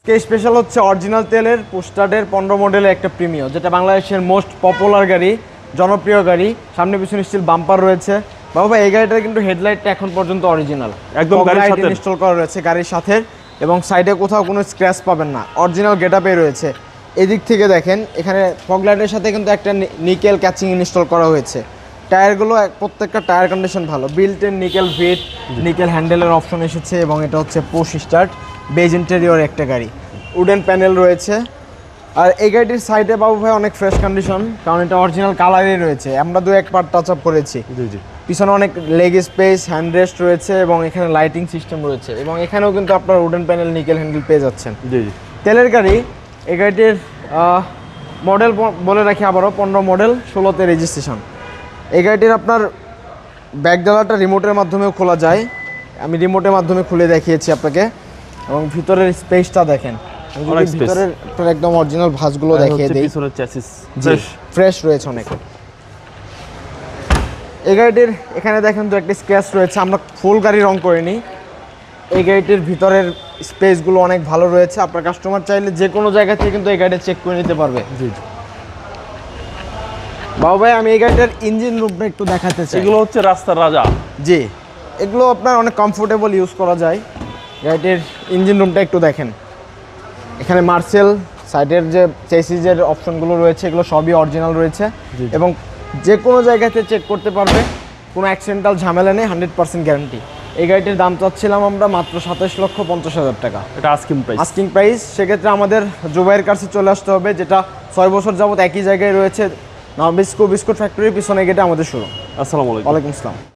কে special হচ্ছে original তেলের পোস্টার্ডের 15 মডেলের একটা প্রিমিয়াম, যেটা বাংলাদেশের মোস্ট পপুলার গাড়ি, জনপ্রিয় গাড়ি। সামনে পিছনে স্টিল বাম্পার রয়েছে। বাবা এই গাড়িটার কিন্তু হেডলাইটটা এখন পর্যন্ত অরিজিনাল, একদম গাড়ির সাথে ইনস্টল করা রয়েছে গাড়ির সাথে, এবং সাইডে কোথাও কোনো স্ক্র্যাচ পাবেন না, অরিজিনাল গেটআপে রয়েছে। এদিক থেকে দেখেন, এখানে ফগ লাইটের সাথে কিন্তু একটা নিকেল ক্যাচিং ইনস্টল করা হয়েছে। টায়ারগুলো প্রত্যেকটা টায়ার কন্ডিশন ভালো, built in nickel fit, nickel হ্যান্ডেলের অপশন এসেছে, এবং এটা হচ্ছে পুশ স্টার্ট বেজ ইন্টেরিয়র একটা গাড়ি, উডেন প্যানেল রয়েছে। আর এই গাড়িটির সাইডে বাবু ভাই অনেক ফ্রেশ কন্ডিশন, কারণ এটা অরিজিনাল কালারই রয়েছে, আমরা 2-1 পার্ট টাচ আপ করেছি। জি। পিছনে অনেক লেগ স্পেস, হ্যান্ড রেস্ট রয়েছে, এবং এখানে লাইটিং সিস্টেম রয়েছে, এবং এখানেও কিন্তু আপনার উডেন প্যানেল নিকেল হ্যান্ডেল পেয়ে যাচ্ছেন। জি। তেলের গাড়ি। এই গাড়িটির মডেল বলে রাখি আবারও, 15 মডেল, 16তে রেজিস্ট্রেশন। এই গাড়িটির আপনার ব্যাক ডালাটা রিমোটের মাধ্যমেও খোলা যায়, আমি রিমোটের মাধ্যমে খুলে দেখিয়েছি আপনাকে। এবং ভিতরের স্পেসটা দেখেন, ভিতরের একদম অরিজিনাল ভাঁজগুলো দেখিয়ে দিই, পিছনের চ্যাসিস ফ্রেশ রয়েছে অনেক। এই গাড়িটির এখানে দেখেন তো একটা স্ক্র্যাচ রয়েছে, আমরা ফুল গাড়ি রং করিনি। এই গাড়িটির ভিতরের স্পেসগুলো অনেক ভালো রয়েছে, আপনার কাস্টমার চাইলে যে কোনো জায়গা থেকে কিন্তু এই গাড়িটা চেক করে নিতে পারবে। জি। বাবু ভাই আমি এই গাড়িটার ইঞ্জিন রুমটা একটু দেখাতে চাই। এগুলো হচ্ছে রাস্তার রাজা। জি, এগুলো আপনার অনেক কমফোর্টেবল ইউজ করা যায়। গাড়িটির ইঞ্জিন রুমটা একটু দেখেন, এখানে মার্সেল সাইডের যে চেসিসের অপশনগুলো রয়েছে এগুলো সবই অরিজিনাল রয়েছে, এবং যে কোনো জায়গাতে চেক করতে পারবে, কোনো অ্যাক্সিডেন্টাল ঝামেলা নেই, 100% গ্যারান্টি। এই গাড়িটির দাম চাচ্ছিলাম আমরা মাত্র 27,50,000 টাকা, এটা আস্কিং প্রাইস। সেক্ষেত্রে আমাদের জুবাইয়ের কাছে চলে আসতে হবে, যেটা 6 বছর যাবত একই জায়গায় রয়েছে, বিস্কুট ফ্যাক্টরির পিছনে গেটে আমাদের শুরু। আসসালামু আলাইকুম। ওয়ালাইকুম আসসালাম।